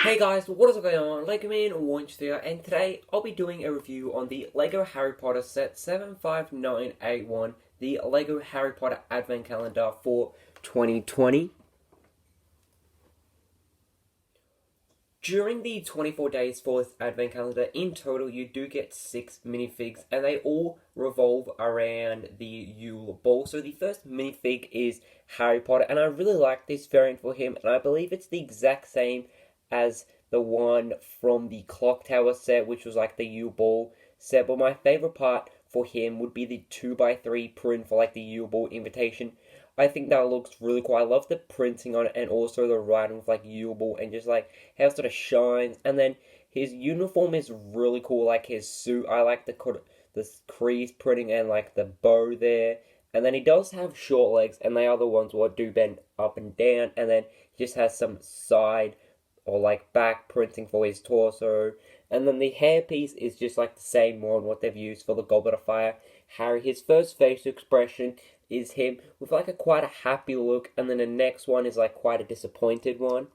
Hey guys, what is going on? Lego Man Orange here, and today I'll be doing a review on the Lego Harry Potter set 75981, the Lego Harry Potter Advent Calendar for 2020. During the 24 days for this Advent Calendar, in total you do get 6 minifigs, and they all revolve around the Yule Ball. So the first minifig is Harry Potter, and I really like this variant for him, and I believe it's the exact same as the one from the Clock Tower set, which was like the Yule Ball set. But my favorite part for him would be the 2x3 print for like the Yule Ball invitation. I think that looks really cool. I love the printing on it and also the writing with like Yule Ball and just like how it sort of shines. And then his uniform is really cool. Like his suit, I like the crease printing and like the bow there. And then he does have short legs, and they are the ones what do bend up and down. And then he just has some side or like back printing for his torso. And then the hairpiece is just like the same one what they've used for the Goblet of Fire Harry. His first facial expression is him with like a quite a happy look, and then the next one is like quite a disappointed one.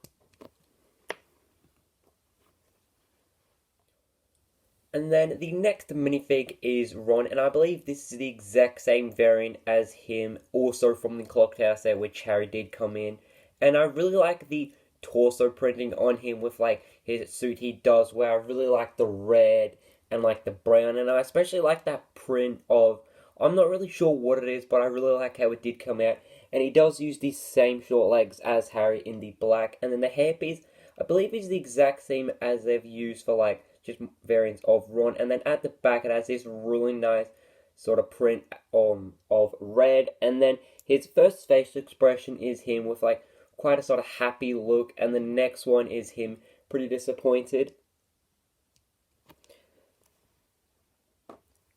And then the next minifig is Ron, and I believe this is the exact same variant as him, also from the Clock Tower set, which Harry did come in. And I really like the torso printing on him with like his suit he does wear. I really like the red and like the brown, and I especially like that print of, I'm not really sure what it is, but I really like how it did come out. And he does use these same short legs as Harry in the black. And then the hairpiece, I believe, is the exact same as they've used for like just variants of Ron. And then at the back it has this really nice sort of print of red. And then his first facial expression is him with like quite a sort of happy look, and the next one is him pretty disappointed.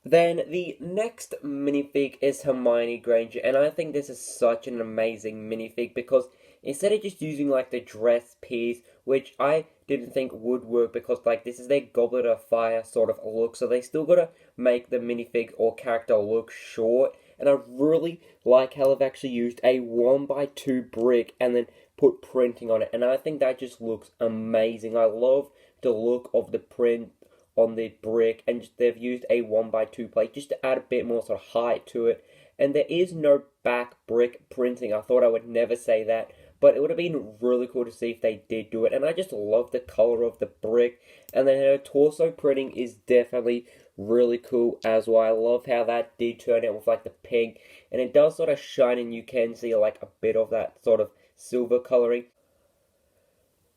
Then the next minifig is Hermione Granger, and I think this is such an amazing minifig because instead of just using like the dress piece, which I didn't think would work because like this is their Goblet of Fire sort of look, so they still gotta make the minifig or character look short. And I really like how they've actually used a 1x2 brick and then put printing on it, and I think that just looks amazing. I love the look of the print on the brick, and they've used a 1x2 plate just to add a bit more sort of height to it. And there is no back brick printing. I thought I would never say that, but it would have been really cool to see if they did do it. And I just love the color of the brick. And then her torso printing is definitely really cool as well. I love how that did turn out with like the pink, and it does sort of shine, and you can see like a bit of that sort of silver coloring.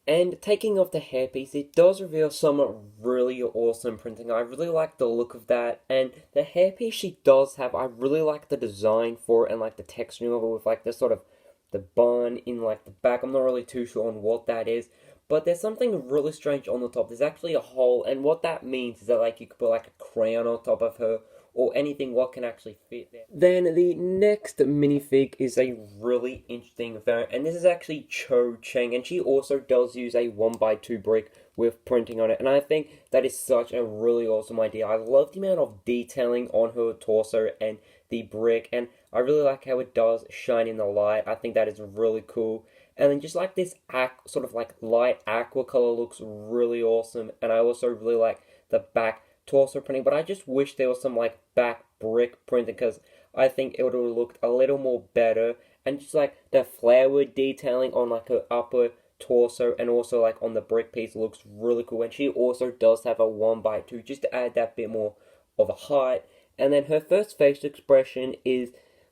And taking off the hairpiece, it does reveal some really awesome printing. I really like the look of that. And the hairpiece she does have, I really like the design for it and like the texturing of it with like the sort of the bun in like the back. I'm not really too sure on what that is. But there's something really strange on the top. There's actually a hole, and what that means is that like you could put like a crown on top of her, or anything what can actually fit there. Then the next minifig is a really interesting variant, and this is actually Cho Chang, and she also does use a 1x2 brick with printing on it, and I think that is such a really awesome idea. I love the amount of detailing on her torso and the brick, and I really like how it does shine in the light. I think that is really cool. And then just like this sort of like light aqua color looks really awesome, and I also really like the back torso printing, but I just wish there was some like back brick printing because I think it would have looked a little more better. And just like the flower detailing on like her upper torso and also like on the brick piece looks really cool. And she also does have a 1x2 just to add that bit more of a height. And then her first facial expression is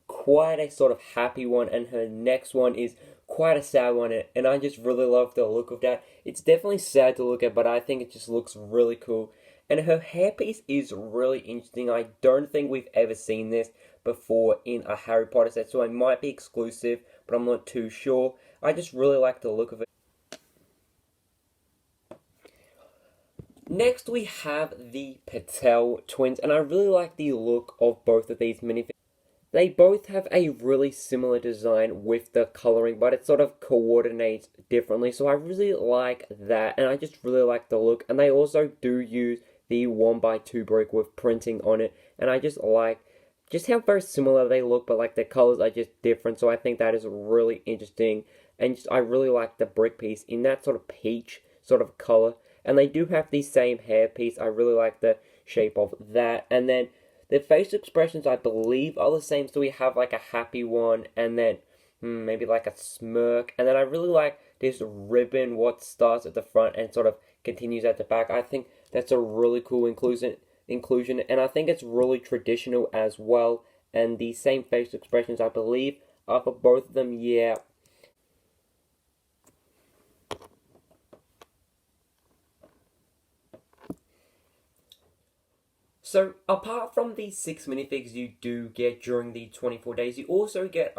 quite a sort of happy one, and her next one is quite a sad one, and I just really love the look of that. It's definitely sad to look at, but I think it just looks really cool. And her hairpiece is really interesting. I don't think we've ever seen this before in a Harry Potter set, so it might be exclusive, but I'm not too sure. I just really like the look of it. Next we have the Patel twins, and I really like the look of both of these minifigs. They both have a really similar design with the coloring, but it sort of coordinates differently. So I really like that, and I just really like the look. And they also do use the 1x2 brick with printing on it, and I just like just how very similar they look, but like the colors are just different. So I think that is really interesting, and just, I really like the brick piece in that sort of peach sort of color. And they do have the same hairpiece. I really like the shape of that. And then the face expressions, I believe, are the same. So we have like a happy one, and then maybe like a smirk. And then I really like this ribbon, what starts at the front and sort of continues at the back. I think that's a really cool inclusion, and I think it's really traditional as well. And the same face expressions, I believe, are for both of them. Yeah. So, apart from the 6 minifigs you do get during the 24 days, you also get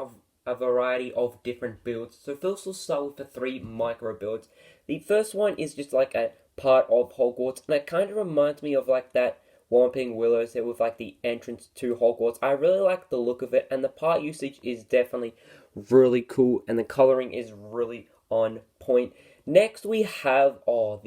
a variety of different builds. So, first we'll start with the 3 micro builds. The first one is just like a part of Hogwarts, and it kind of reminds me of like that Whomping Willow set with like the entrance to Hogwarts. I really like the look of it, and the part usage is definitely really cool, and the coloring is really on point. Next, we have what's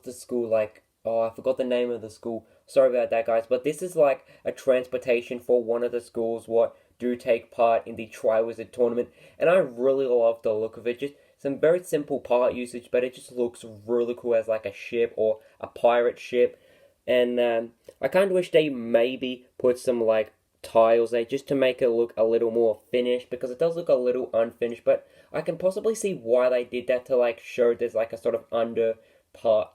the school like? Oh, I forgot the name of the school. Sorry about that, guys. But this is like a transportation for one of the schools what do take part in the Triwizard Tournament, and I really love the look of it. Just some very simple part usage, but it just looks really cool as like a ship or a pirate ship. And I kind of wish they maybe put some like tiles there just to make it look a little more finished, because it does look a little unfinished. But I can possibly see why they did that, to like show there's like a sort of under part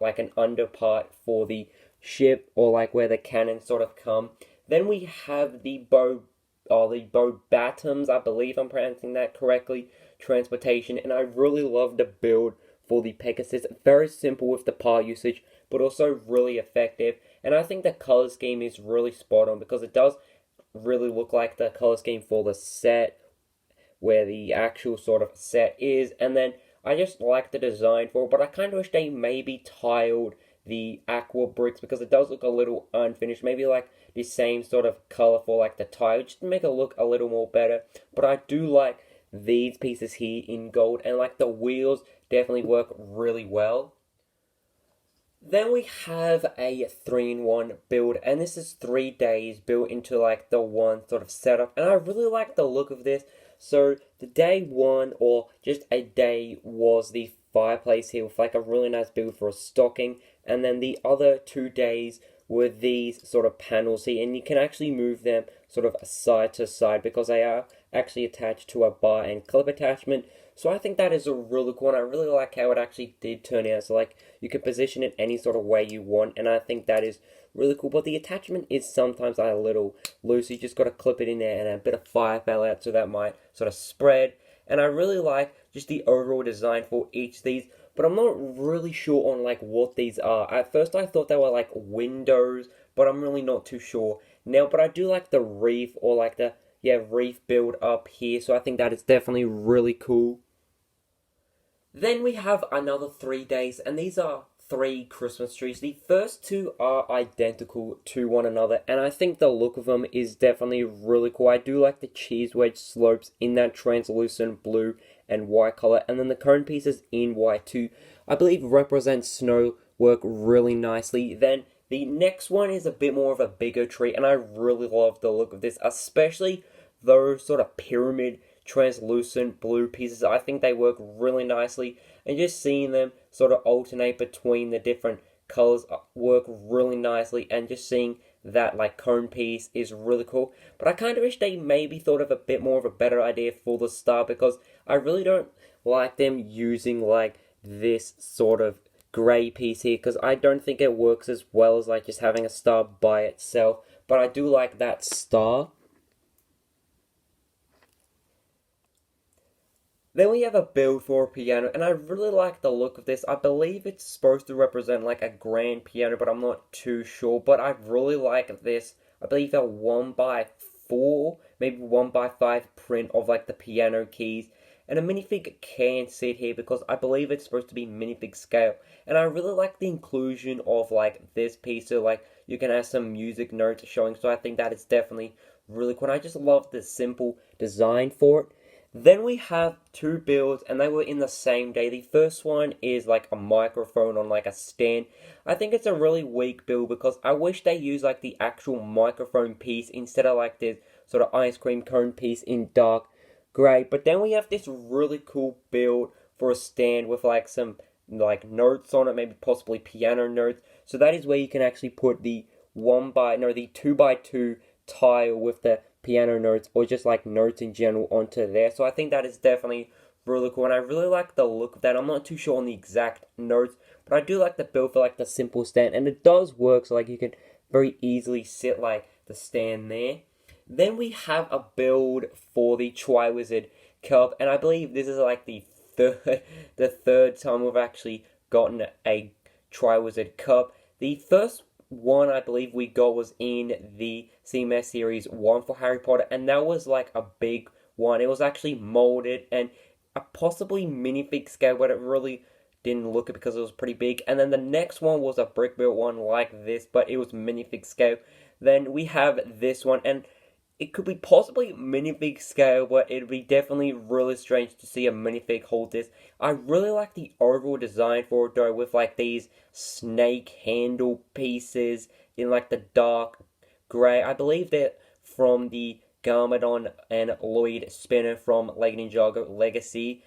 for the ship, or like where the cannons sort of come. Then we have the Beauxbatons, I believe I'm pronouncing that correctly, transportation, and I really love the build for the Pegasus. Very simple with the part usage, but also really effective. And I think the color scheme is really spot on, because it does really look like the color scheme for the set, where the actual sort of set is. And then I just like the design for it, but I kind of wish they maybe tiled the aqua bricks, because it does look a little unfinished. Maybe like the same sort of color for like the tile, just to make it look a little more better. But I do like these pieces here in gold, and like the wheels definitely work really well. Then we have a 3-in-1 build, and this is 3 days built into like the one sort of setup, and I really like the look of this. So the day one, or just a day, was the fireplace here with like a really nice build for a stocking, and then the other 2 days were these sort of panels here, and you can actually move them sort of side to side because they are actually attached to a bar and clip attachment. So I think that is a really cool one. I really like how it actually did turn out. So like you can position it any sort of way you want, and I think that is really cool. But the attachment is sometimes a little loose. You just got to clip it in there, and a bit of fire fell out, so that might sort of spread. And I really like just the overall design for each of these, but I'm not really sure on like what these are. At first I thought they were like windows, but I'm really not too sure now. But I do like the reef, or like the reef build up here, so I think that is definitely really cool. Then we have another 3 days, and these are 3 Christmas trees. The first 2 are identical to one another, and I think the look of them is definitely really cool. I do like the cheese wedge slopes in that translucent blue and white color, and then the cone pieces in white too, I believe represent snow, work really nicely. Then the next one is a bit more of a bigger tree, and I really love the look of this, especially those sort of pyramid translucent blue pieces. I think they work really nicely, and just seeing them sort of alternate between the different colors work really nicely, and just seeing that like cone piece is really cool. But I kind of wish they maybe thought of a bit more of a better idea for the star, because I really don't like them using like this sort of grey piece here, because I don't think it works as well as like just having a star by itself. But I do like that star. Then we have a build for a piano, and I really like the look of this. I believe it's supposed to represent like a grand piano, but I'm not too sure. But I really like this. I believe a 1x4, maybe 1x5 print of like the piano keys. And a minifig can sit here because I believe it's supposed to be minifig scale. And I really like the inclusion of like this piece, so like you can have some music notes showing. So I think that is definitely really cool. And I just love the simple design for it. Then we have 2 builds, and they were in the same day. The first one is like a microphone on like a stand. I think it's a really weak build, because I wish they used like the actual microphone piece instead of like this sort of ice cream cone piece in dark grey. But then we have this really cool build for a stand with like some like notes on it, maybe possibly piano notes. So that is where you can actually put the the 2x2 tile with the piano notes or just like notes in general onto there. So I think that is definitely really cool, and I really like the look of that. I'm not too sure on the exact notes, but I do like the build for like the simple stand, and it does work. So like you can very easily sit like the stand there. Then we have a build for the Triwizard Cup, and I believe this is like third the third time we've actually gotten a Triwizard Cup. The first one I believe we got was in the CMS Series 1 for Harry Potter, and that was like a big one. It was actually molded and a possibly minifig scale, but it really didn't look it because it was pretty big. And then the next one was a brick built one like this, but it was minifig scale. Then we have this one, and it could be possibly minifig scale, but it'd be definitely really strange to see a minifig hold this. I really like the overall design for it though, with like these snake handle pieces in like the dark grey. I believe that from the Garmadon and Lloyd spinner from Lego Ninjago Legacy,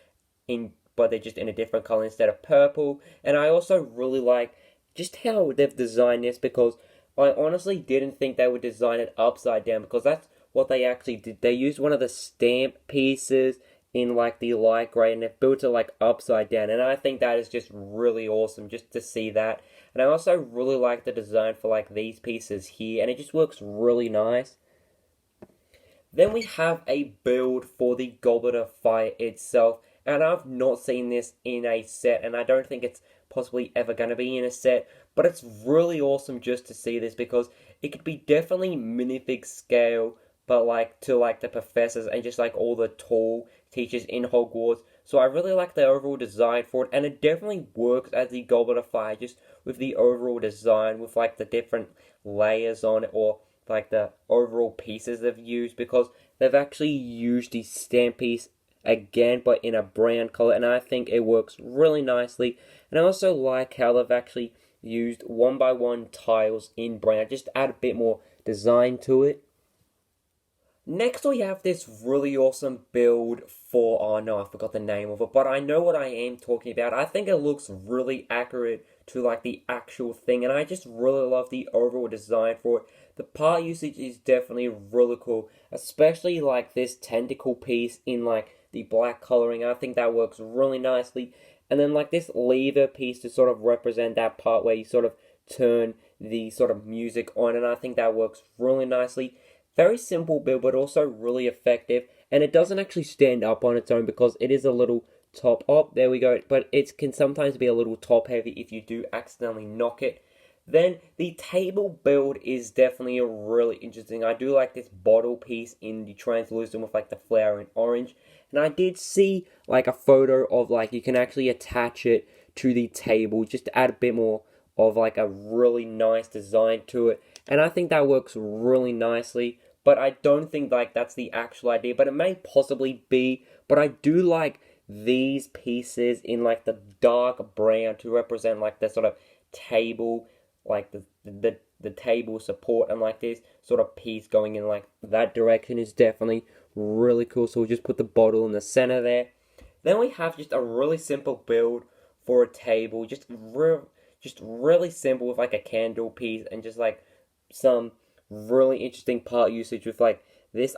but they're just in a different color instead of purple. And I also really like just how they've designed this, because I honestly didn't think they would design it upside down, because that's what they actually did. They used one of the stamp pieces in like the light grey, and they built it like upside down, and I think that is just really awesome just to see that. And I also really like the design for like these pieces here, and it just works really nice. Then we have a build for the Goblet of Fire itself, and I've not seen this in a set, and I don't think it's possibly ever going to be in a set, but it's really awesome just to see this, because it could be definitely minifig scale, but like to like the professors and just like all the tall teachers in Hogwarts. So I really like the overall design for it, and it definitely works as the Goblet of Fire, just with the overall design, with like the different layers on it, or like the overall pieces they've used, because they've actually used the stamp piece again, but in a brown color, and I think it works really nicely. And I also like how they've actually used 1x1 tiles in brown, just to add a bit more design to it. Next we have this really awesome build for, oh no, I forgot the name of it, but I know what I am talking about. I think it looks really accurate to like the actual thing, and I just really love the overall design for it. The part usage is definitely really cool, especially like this tentacle piece in like the black coloring. I think that works really nicely. And then like this lever piece to sort of represent that part where you sort of turn the sort of music on, and I think that works really nicely. Very simple build, but also really effective. And it doesn't actually stand up on its own, because it is a little top up. There we go. But it can sometimes be a little top heavy if you do accidentally knock it. Then the table build is definitely really interesting. I do like this bottle piece in the translucent with like the flower in orange. And I did see like a photo of like you can actually attach it to the table just to add a bit more of like a really nice design to it. And I think that works really nicely, but I don't think like that's the actual idea, but it may possibly be. But I do like these pieces in like the dark brown to represent like the sort of table, like the table support, and like this sort of piece going in like that direction is definitely really cool. So we'll just put the bottle in the center there. Then we have just a really simple build for a table, just really simple, with like a candle piece and just like some really interesting part usage with like this.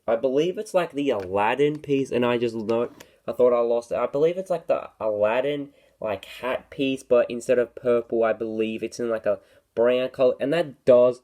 I believe it's like the Aladdin piece, and I thought I lost it. I believe it's like the Aladdin like hat piece, but instead of purple, I believe it's in like a brown color, and that does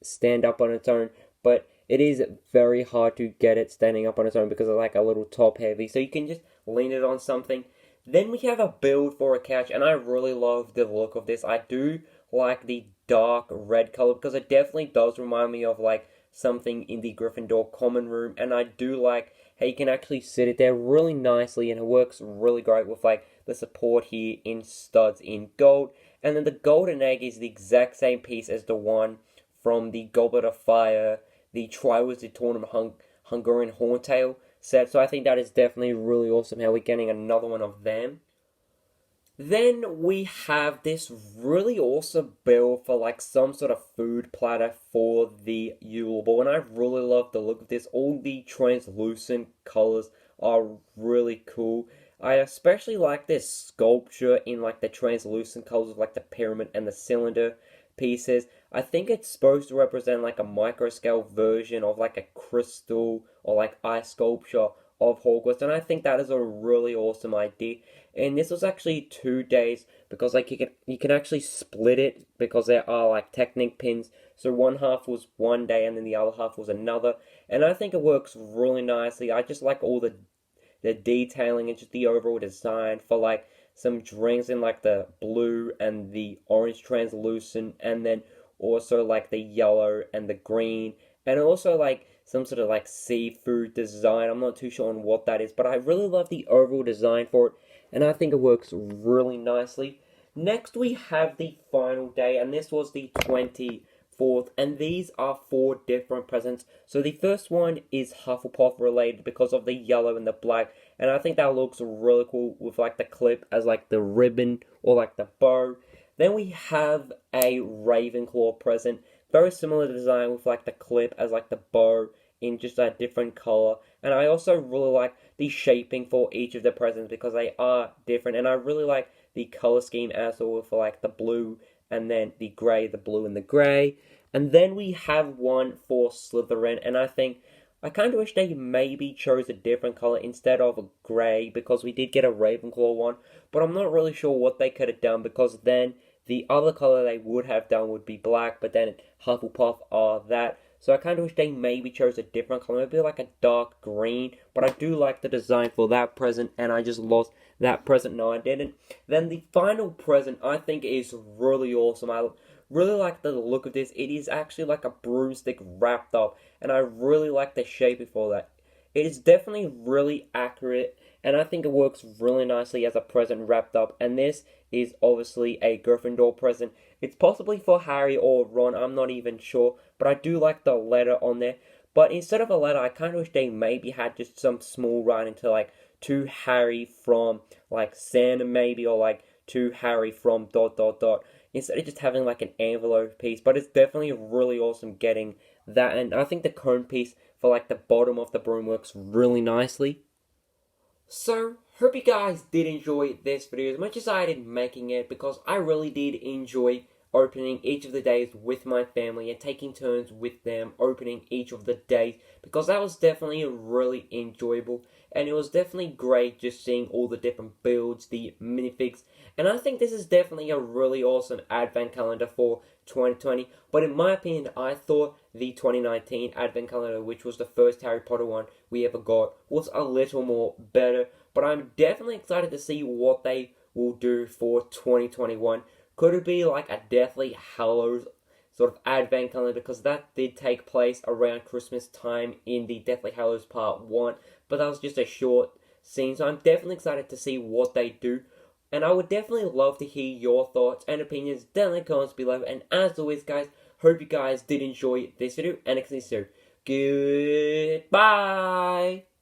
stand up on its own, but it is very hard to get it standing up on its own because it's like a little top heavy, so you can just lean it on something. Then we have a build for a couch, and I really love the look of this. I do like the dark red color, because it definitely does remind me of like something in the Gryffindor common room, and I do like how you can actually sit it there really nicely, and it works really great with like the support here in studs in gold. And then the golden egg is the exact same piece as the one from the Goblet of Fire, the Triwizard Tournament Hungarian Horntail set. So I think that is definitely really awesome how we're getting another one of them. Then we have this really awesome build for like some sort of food platter for the Yule Ball, and I really love the look of this. All the translucent colors are really cool. I especially like this sculpture in like the translucent colors of like the pyramid and the cylinder pieces. I think it's supposed to represent like a micro scale version of like a crystal or like ice sculpture of Hogwarts, and I think that is a really awesome idea. And this was actually 2 days because like you can actually split it because there are like Technic pins. So one half was one day and then the other half was another, and I think it works really nicely. I just like all the detailing and just the overall design for like some drinks in like the blue and the orange translucent, and then also like the yellow and the green, and also like some sort of like seafood design. I'm not too sure on what that is, but I really love the overall design for it, and I think it works really nicely. Next, we have the final day, and this was the 24th, and these are four different presents. So the first one is Hufflepuff related because of the yellow and the black, and I think that looks really cool with like the clip as like the ribbon or like the bow. Then we have a Ravenclaw present, very similar design with like the clip as like the bow in just a different color. And I also really like the shaping for each of the presents because they are different, and I really like the color scheme as well for like the blue and then the grey, the blue and the grey. And then we have one for Slytherin, and I kind of wish they maybe chose a different color instead of a grey because we did get a Ravenclaw one, but I'm not really sure what they could have done because then the other color they would have done would be black, but then Hufflepuff are that. So I kind of wish they maybe chose a different color, maybe like a dark green, but I do like the design for that present, and I just lost that present. No, I didn't. Then the final present I think is really awesome. I really like the look of this. It is actually like a broomstick wrapped up, and I really like the shaping for that. It is definitely really accurate, and I think it works really nicely as a present wrapped up. And this is obviously a Gryffindor present. It's possibly for Harry or Ron, I'm not even sure, but I do like the letter on there. But instead of a letter, I kind of wish they maybe had just some small writing to like to Harry from like Santa maybe, or like to Harry from dot dot dot, instead of just having like an envelope piece. But it's definitely really awesome getting that, and I think the cone piece for like the bottom of the broom works really nicely. So, hope you guys did enjoy this video as much as I did making it, because I really did enjoy opening each of the days with my family and taking turns with them opening each of the days, because that was definitely really enjoyable, and it was definitely great just seeing all the different builds, the minifigs, and I think this is definitely a really awesome advent calendar for 2020, but in my opinion, I thought the 2019 advent calendar, which was the first Harry Potter one we ever got, was a little more better, but I'm definitely excited to see what they will do for 2021. Could it be like a Deathly Hallows sort of advent calendar, because that did take place around Christmas time in the Deathly Hallows Part 1, but that was just a short scene, so I'm definitely excited to see what they do. And I would definitely love to hear your thoughts and opinions down in the comments below. And as always, guys, hope you guys did enjoy this video, and I can see you soon. Goodbye!